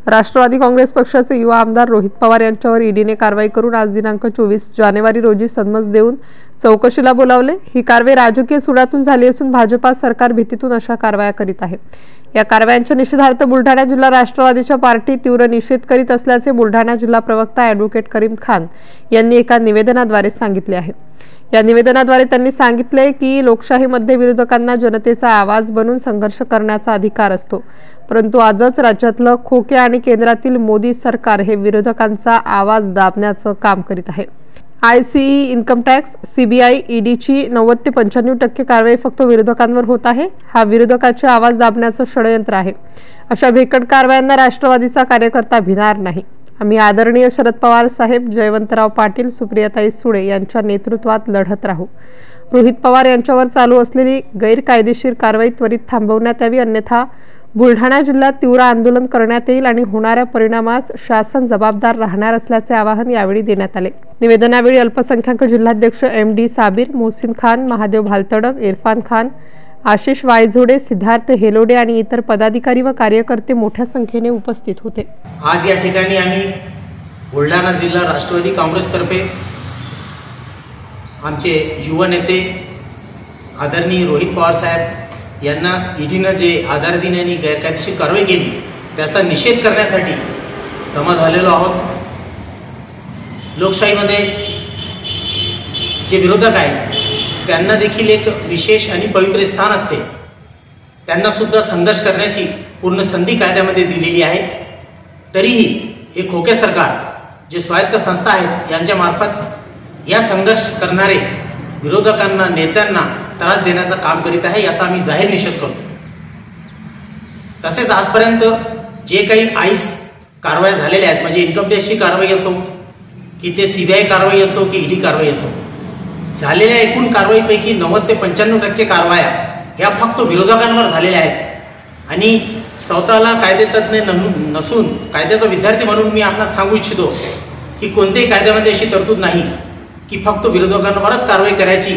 राष्ट्रवादी काँग्रेस पक्षाचे युवा आमदार रोहित पवार यांच्यावर ईडीने कारवाई करून आज दिनांक 24 जानेवारी रोजी समन्स देऊन चौकशीला बोलावले। ही कारवाई राजकीय सुडातून झाली असून भाजपा सरकार भीतीतून अशा कारवाया करीत आहे। या कारवायांच्या निषेधार्थ बुलढाणा जिल्हा राष्ट्रवादीच्या पार्टी तीव्र निषेध करीत असल्याचे बुलढाणा जिल्हा प्रवक्ता ॲडव्होकेट करीम खान यांनी एका निवेदनाद्वारे सांगितले आहे। या निवेदनाद्वारे त्यांनी सांगितले की लोकशाहीमध्ये विरोधकांना जनतेचा आवाज बनून संघर्ष करण्याचा अधिकार असतो, परंतु आजच राज्यातलं खोके आणि केंद्रातील मोदी सरकार हे विरोधकांचा आवाज दाबण्याचं काम करीत आहे। ICE, इन्कम टॅक्स, CBI, ईडीची 90 ते 95% कारवाई फक्त विरोधकांवर होत आहे। हा विरोधकाचे आवाज दाबण्याचं षडयंत्र आहे। अशा भेकड कारवायांना राष्ट्रवादीचा कार्यकर्ता भिणार नाही। आम्ही आदरणीय शरद पवार साहेब, जयवंतराव पाटील, सुप्रियाताई सुळे यांच्या नेतृत्वात लढत राहू। रोहित पवार यांच्यावर चालू असलेली गैरकायदेशीर कारवाई त्वरित थांबवण्यात यावी, अन्यथा बुलढाणा जिल्ह्यात तीव्र आंदोलन करण्यात येईल आणि होणाऱ्या परिणामास शासन जबाबदार राहणार असल्याचे आवाहन यावेळी देण्यात आले। निवेदनावेळी अल्पसंख्याक जिल्हाध्यक्ष MD साबिर, मोहसिन खान, महादेव भालतडक, इरफान खान, आशिष वायझोडे, सिद्धार्थ हेलोडे आणि इतर पदाधिकारी व कार्यकर्ते मोठ्या संख्येने उपस्थित होते। आज या ठिकाणी आम्ही बुलढाणा जिल्हा राष्ट्रवादी काँग्रेसतर्फे आमचे युवा नेते आदरणीय रोहित पवार साहेब यांना ईडीनं जे आधारधीन आणि गैरकायदेशीर कारवाई केली त्याचा निषेध करण्यासाठी जमा झालेलो आहोत। लोकशाहीमध्ये जे विरोधक आहेत त्यांना देखील एक विशेष आणि पवित्र स्थान असते। त्यांना सुद्धा संघर्ष करण्याची पूर्ण संधी कायद्यामध्ये दिलेली आहे। तरीही हे खोके सरकार जे स्वायत्त संस्था आहेत यांच्या मार्फत या संघर्ष करणारे विरोधकांना, नेत्यांना त्रास देण्याचं काम करीत आहे, याचा आम्ही जाहीर निषेध करतो। तसेच आजपर्यंत जे काही आईस कारवाया झालेल्या आहेत, म्हणजे इन्कम टॅक्सची कारवाई असो की ते CBI कारवाई असो की ईडी कारवाई असो, झालेल्या एकूण कारवाईपैकी 90 ते 95% कारवाया ह्या फक्त विरोधकांवर झालेल्या आहेत। आणि स्वतःला कायदेतज्ञ नसून कायद्याचा विद्यार्थी म्हणून मी आपल्याला सांगू इच्छितो की कोणत्याही कायद्यामध्ये अशी तरतूद नाही की फक्त विरोधकांवरच कारवाई करायची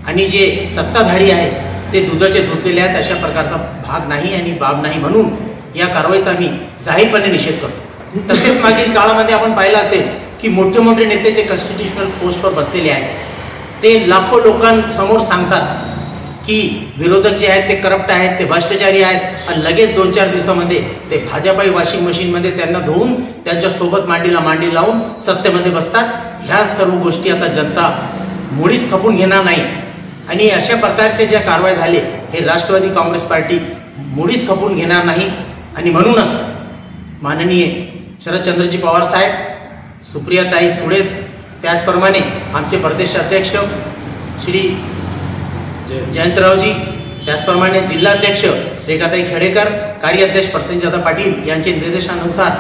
आणि जे सत्ताधारी आहेत ते दुधाचे धुतलेले आहेत, अशा प्रकारचा भाग नाही आणि बाब नाही। म्हणून या कारवाईचा आम्ही जाहीरपणे निषेध करतो। तसेच मागील काळामध्ये आपण पाहिलं असेल की मोठे मोठे नेते जे कॉन्स्टिट्यूशनल पोस्टवर बसलेले आहेत ते लाखो लोकांसमोर सांगतात की विरोधक जे आहेत ते करप्ट आहेत, ते भ्रष्टाचारी आहेत, आणि लगेच 2-4 दिवसामध्ये ते भाजपाई वॉशिंग मशीनमध्ये त्यांना धुवून त्यांच्यासोबत मांडीला मांडी लावून सत्तेमध्ये बसतात। ह्या सर्व गोष्टी आता जनता मुळीच खपून घेणार नाही आणि अशा प्रकारचे ज्या कारवाई झाले हे राष्ट्रवादी काँग्रेस पार्टी मुळीच खपून घेणार नाही। आणि म्हणूनच माननीय शरदचंद्रजी पवार साहेब, सुप्रियाताई सुळे, त्याचप्रमाणे आमचे प्रदेश अध्यक्ष श्री जयंतरावजी, त्याचप्रमाणे जिल्हाध्यक्ष रेखाताई खेडेकर, कार्याध्यक्ष प्रसन्नदादा पाटील यांचे निर्देशानुसार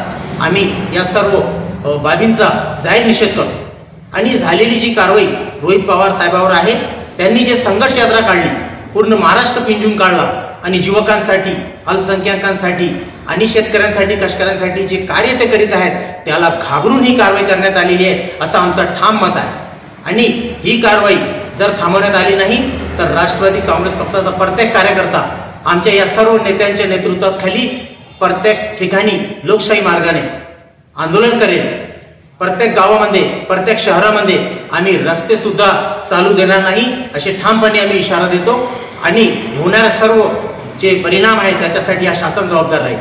आम्ही या सर्व बाबींचा जाहीर निषेध करतो। आणि झालेली जी कारवाई रोहित पवार साहेबांवर आहे, त्यांनी जे संघर्ष यात्रा काढली, पूर्ण महाराष्ट्र पिंजून काढला आणि युवकांसाठी, अल्पसंख्याकांसाठी आणि शेतकऱ्यांसाठी, कष्टकऱ्यांसाठी जे कार्य ते करीत आहेत त्याला घाबरून ही कारवाई करण्यात आलेली आहे, असं आमचं ठाम मत आहे। आणि ही कारवाई जर थांबवण्यात आली नाही तर राष्ट्रवादी काँग्रेस पक्षाचा प्रत्येक कार्यकर्ता आमच्या या सर्व नेत्यांच्या नेतृत्वाखाली प्रत्येक ठिकाणी लोकशाही मार्गाने आंदोलन करेल। प्रत्येक गावामध्ये, प्रत्येक शहरामध्ये आम्ही रस्ते सुद्धा चालू देणार नाही, असे ठामपणे आम्ही इशारा देतो। आणि होणाऱ्या सर्व जे परिणाम आहेत त्याच्यासाठी हा शासन जबाबदार राहील।